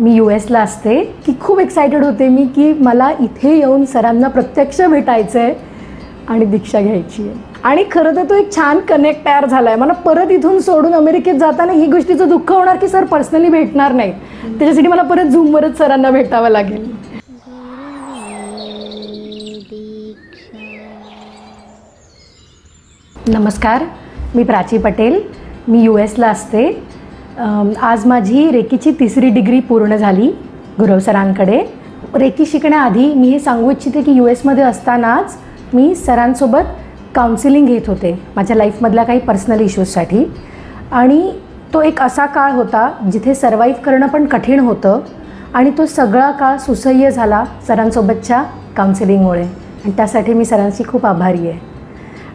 मी US ला असते की खूप एक्सायटेड होते मी की मला इथे येऊन सरांना प्रत्यक्ष भेटायचं आहे आणि दीक्षा घ्यायची आहे. आणि खरं तर तो एक छान कनेक्ट तयार झाला आहे. मला परत इथून सोडून अमेरिकेत जाताना ही गोष्टीचं दुःख होणार की सर पर्सनली भेटणार नाही, त्याच्यासाठी मला परत झूमवरच सरांना भेटावं लागेल. नमस्कार, मी प्राची पटेल. मी US ला असते. आज माझी रेकीची 3री डिग्री पूर्ण झाली गुरव सरांकडे. रेकी शिकण्याआधी मी हे सांगू इच्छिते की US मध्ये असतानाच मी सरांसोबत काउन्सिलिंग घेत होते माझ्या लाईफमधल्या काही पर्सनल इश्यूजसाठी. आणि तो एक असा काळ होता जिथे सर्वाईव्ह करणं पण कठीण होतं आणि तो सगळा काळ सुसह्य झाला सरांसोबतच्या काउन्सिलिंगमुळे. आणि त्यासाठी मी सरांची खूप आभारी आहे.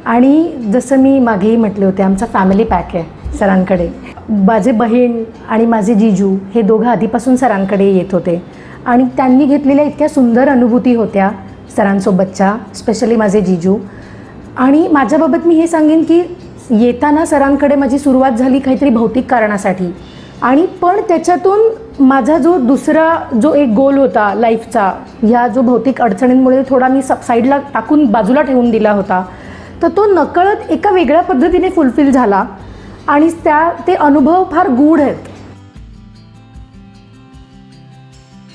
आणि जसं मी मागेही म्हटले होते, आमचा फॅमिली पॅक आहे सरांकडे. माझे बहीण आणि माझे जीजू हे दोघं आधीपासून सरांकडे येत होते आणि त्यांनी घेतलेल्या इतक्या सुंदर अनुभूती होत्या सरांसोबतच्या, स्पेशली माझे जीजू. आणि माझ्याबाबत मी हे सांगेन की येताना सरांकडे माझी सुरुवात झाली काहीतरी भौतिक कारणासाठी, आणि पण त्याच्यातून माझा दुसरा एक गोल होता लाईफचा, ह्या भौतिक अडचणींमुळे थोडा मी साईडला टाकून बाजूला ठेवून दिला होता, तर तो नकळत एका वेगळ्या पद्धतीने फुलफिल झाला. आणि ते अनुभव फार गूढ आहेत.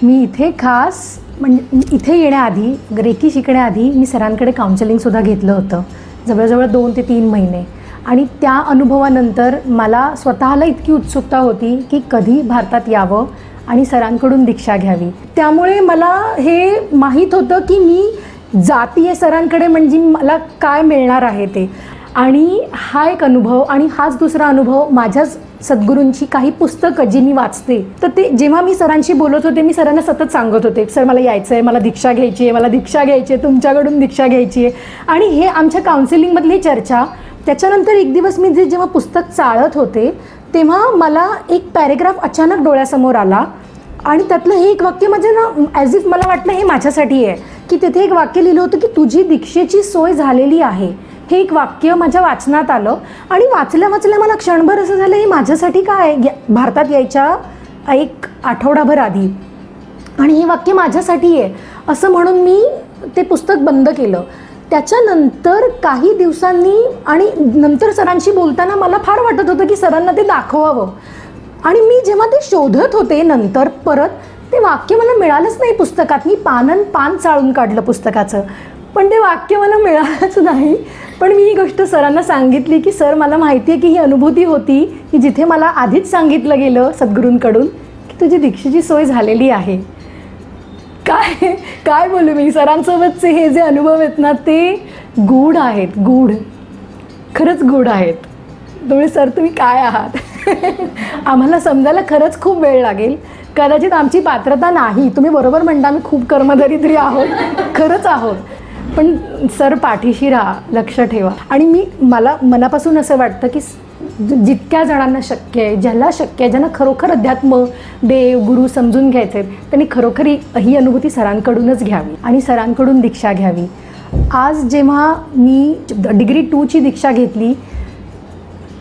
मी इथे खास म्हणजे इथे येण्याआधी, रेकी शिकण्याआधी मी सरांकडे काउन्सिलिंगसुद्धा घेतलं होतं जवळजवळ 2 ते 3 महिने. आणि त्या अनुभवानंतर मला स्वतःला इतकी उत्सुकता होती की कधी भारतात यावं आणि सरांकडून दीक्षा घ्यावी. त्यामुळे मला हे माहीत होतं की मी जातीय सरांकडे म्हणजे मला काय मिळणार आहे ते. आणि हा एक अनुभव आणि हाच दुसरा अनुभव माझ्याच सद्गुरूंची काही पुस्तकं जी मी वाचते, तर ते जेव्हा मी सरांशी बोलत होते मी सरांना सतत सांगत होते, सर मला यायचं आहे, मला दीक्षा घ्यायची आहे, मला दीक्षा घ्यायची आहे, तुमच्याकडून दीक्षा घ्यायची आहे. आणि हे आमच्या काउन्सिलिंगमधली चर्चा. त्याच्यानंतर एक दिवस मी जेव्हा पुस्तक चाळत होते तेव्हा मला एक पॅरेग्राफ अचानक डोळ्यासमोर आला आणि त्यातलं हे एक वाक्य माझं ना ॲज इफ मला वाटलं हे माझ्यासाठी आहे. की तिथे एक वाक्य लिहिलं होतं की तुझी दीक्षेची सोय झालेली आहे. हे एक वाक्य माझ्या वाचनात आलं आणि वाचल्या मला क्षणभर असं झालं हे माझ्यासाठी काय, भारतात यायच्या एक आठवडाभर आधी, आणि हे वाक्य माझ्यासाठी आहे असं म्हणून मी ते पुस्तक बंद केलं. त्याच्यानंतर काही दिवसांनी आणि नंतर सरांशी बोलताना मला फार वाटत होतं की सरांना ते दाखवावं. आणि मी जेव्हा ते शोधत होते नंतर परत ते वाक्य मला मिळालंच नाही पुस्तकात. मी पान चाळून काढलं पुस्तकाचं, पण ते वाक्य मला मिळालंच नाही. पण मी ही गोष्ट सरांना सांगितली की सर मला माहिती आहे की ही अनुभूती होती की जिथे मला आधीच सांगितलं गेलं सद्गुरूंकडून की तुझी दीक्षेची सोय झालेली आहे. काय बोलू मी. सरांसोबतचे हे जे अनुभव आहेत ना ते गूढ आहेत, गूढ, खरंच गूढ आहेत. त्यामुळे सर तुम्ही काय आहात आम्हाला समजायला खरंच खूप वेळ लागेल. कदाचित आमची पात्रता नाही, तुम्ही बरोबर म्हणता, आम्ही खूप कर्मदरिद्री आहोत, खरंच आहोत. पण सर पाठीशी राहा, लक्ष ठेवा. आणि मला मनापासून असं वाटतं की जितक्या जणांना शक्य आहे, ज्याला शक्य आहे, ज्यांना खरोखर अध्यात्म, देव, गुरु समजून घ्यायचे आहेत, त्यांनी खरोखर ही अनुभूती सरांकडूनच घ्यावी आणि सरांकडून दीक्षा घ्यावी. आज जेव्हा मी डिग्री 2ची दीक्षा घेतली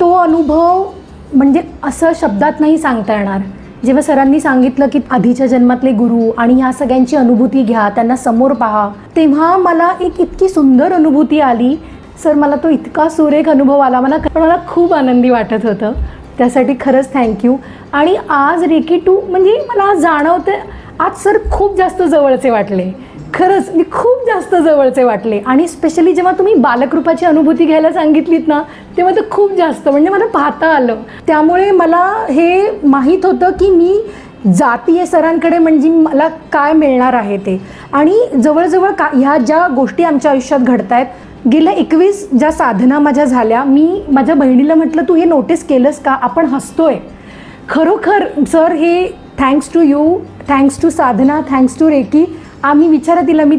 तो अनुभव म्हणजे असं शब्दात नाही सांगता येणार. जेव्हा सरांनी सांगितलं की आधीच्या जन्मातले गुरु आणि ह्या सगळ्यांची अनुभूती घ्या, त्यांना समोर पहा, तेव्हा मला एक इतकी सुंदर अनुभूती आली. सर मला तो इतका सुरेख अनुभव आला, मला खूप आनंदी वाटत होतं. त्यासाठी खरंच थँक्यू. आणि आज रेकी 2 म्हणजे मला जाणवतं आज सर खूप जास्त जवळचे वाटले. खरंच मी खूप जास्त जवळचे वाटले. आणि स्पेशली जेव्हा तुम्ही बालकृपाची अनुभूती घ्यायला सांगितलीत ना तेव्हा तर खूप जास्त म्हणजे मला पाहता आलं. त्यामुळे मला हे माहीत होतं की मी जातीय सरांकडे म्हणजे मला काय मिळणार आहे ते. आणि जवळजवळ ह्या ज्या गोष्टी आमच्या आयुष्यात घडत आहेत, गेल्या 21 ज्या साधना माझ्या झाल्या, मी माझ्या बहिणीला म्हटलं तू हे नोटीस केलंस का, आपण हसतोय खरोखर. सर हे thanks to you, thanks to Sadhana, thanks to reiki. आम्ही मी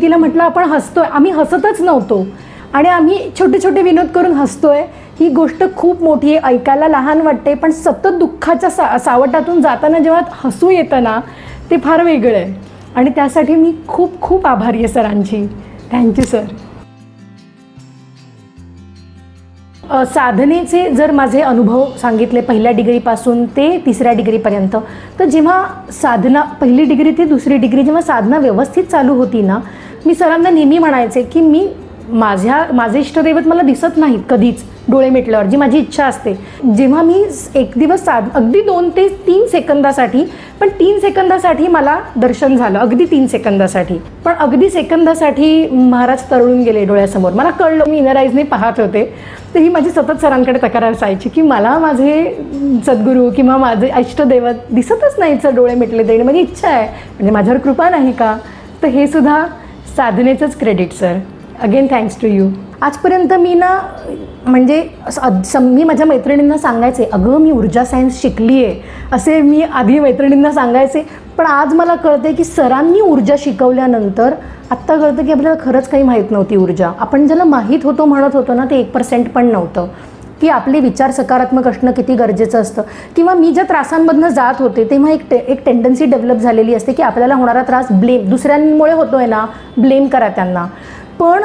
तिला म्हटलं आपण हसतोय, आम्ही हसतच नव्हतो आणि आम्ही छोटे छोटे विनोद करून हसतोय. ही गोष्ट खूप मोठी आहे, ऐकायला लहान वाटते, पण सतत दुःखाच्या सावटातून जाताना जेव्हा हसू येतं ना ते फार वेगळं आहे. आणि त्यासाठी मी खूप खूप आभारी आहे सरांची. Thank you sir. साधनेचे जर माझे अनुभव सांगितले पहिल्या डिग्रीपासून ते 3ऱ्या डिग्रीपर्यंत, तर जेव्हा साधना पहिली डिग्री ते 2री डिग्री जेव्हा साधना व्यवस्थित चालू होती ना, मी सरांना नेहमी म्हणायचे की माझे इष्टदैवत मला दिसत नाहीत कधीच डोळे मिटल्यावर, जी माझी इच्छा असते. जेव्हा मी एक दिवस अगदी 2 ते 3 सेकंदासाठी, पण 3 सेकंदासाठी मला दर्शन झालं, अगदी 3 सेकंदासाठी, पण अगदी सेकंदासाठी महाराज तरळून गेले डोळ्यासमोर. मला कळलं, मी इनर आईजने पाहत होते. तर ही माझी सतत सरांकडे तक्रार असायची की मला माझे सद्गुरू किंवा माझे इष्टदैवत दिसतच नाहीत सर, डोळे मिटले तरी. माझी इच्छा आहे, म्हणजे माझ्यावर कृपा नाही का? तर हे सुद्धा साधनेचंच credit sir. Again thanks to you. आजपर्यंत मी ना, म्हणजे मी माझ्या मैत्रिणींना सांगायचे, अगं मी ऊर्जा सायन्स शिकली आहे, असे मी आधी मैत्रिणींना सांगायचे. पण आज मला कळते की सरांनी ऊर्जा शिकवल्यानंतर आत्ता कळतं की आपल्याला खरंच काही माहीत नव्हती ऊर्जा. आपण ज्याला माहीत होतो म्हणत होतो ना, ते 1% पण नव्हतं की आपले विचार सकारात्मक असणं किती गरजेचं असतं. किंवा मी ज्या त्रासांमधनं जात होते तेव्हा एक टेंडन्सी डेव्हलप झालेली असते की आपल्याला होणारा त्रास दुसऱ्यांमुळे होतोय ना, ब्लेम करा त्यांना. पण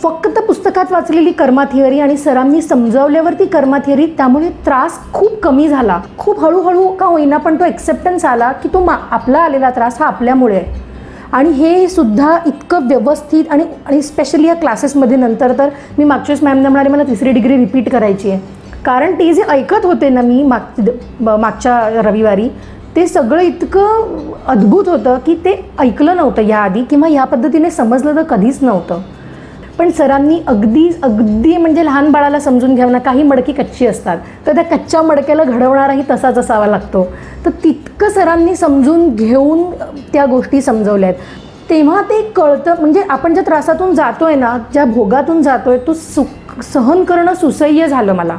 फक्त पुस्तकात वाचलेली कर्मा थिअरी आणि सरांनी समजावल्यावरती कर्मा थिअरी, त्यामुळे त्रास खूप कमी झाला. खूप हळूहळू का होईना, पण तो एक्सेप्टन्स आला की तो आपला आलेला त्रास हा आपल्यामुळे आहे. आणि हे सुद्धा इतकं व्यवस्थित आणि स्पेशली या क्लासेसमध्ये नंतर तर मी मागच्या वेळेस मॅमने म्हणाले मला 3री डिग्री रिपीट करायची आहे. कारण ते जे ऐकत होते ना मी मागच्या रविवारी, ते सगळं इतकं अद्भुत होतं की ते ऐकलं नव्हतं याआधी, किंवा ह्या पद्धतीने समजलं तर कधीच नव्हतं. पण सरांनी अगदी म्हणजे लहान बाळाला समजून घ्यावं ना, काही मडकी कच्ची असतात, तर त्या कच्च्या मडक्याला घडवणाराही तसाच असावा लागतो. तर तितकं सरांनी समजून घेऊन त्या गोष्टी समजवल्या आहेत. तेव्हा ते कळतं, म्हणजे आपण ज्या त्रासातून जातोय ना, ज्या भोगातून जातोय, तो सहन करणं सुसह्य झालं मला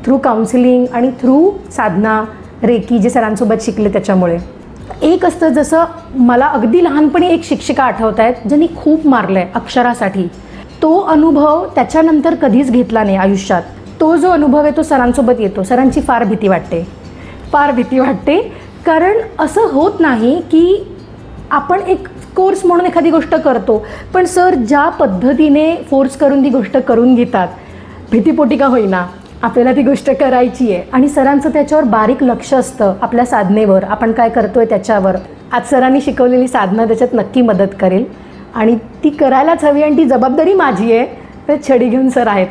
थ्रू काउन्सिलिंग आणि थ्रू साधना, रेकी जे सरांसोबत शिकले त्याच्यामुळे. एक असतं, जसं मला अगदी लहानपणी एक शिक्षिका आठवत आहेत ज्यांनी खूप मारलं आहे अक्षरासाठी. तो अनुभव त्याच्यानंतर कधीच घेतला नाही आयुष्यात. तो जो अनुभव आहे तो सरांसोबत येतो. सरांची फार भीती वाटते, कारण असं होत नाही की आपण एक कोर्स म्हणून एखादी गोष्ट करतो, पण सर ज्या पद्धतीने फोर्स करून ती गोष्ट करून घेतात, भीतीपोटी का होईना आपल्याला ती गोष्ट करायची आहे. आणि सरांचं त्याच्यावर बारीक लक्ष असतं, आपल्या साधनेवर, आपण काय करतोय त्याच्यावर. आज सरांनी शिकवलेली साधना त्याच्यात नक्की मदत करेल आणि ती करायलाच हवी, आणि ती जबाबदारी माझी आहे. तर छडी घेऊन सर आहेत.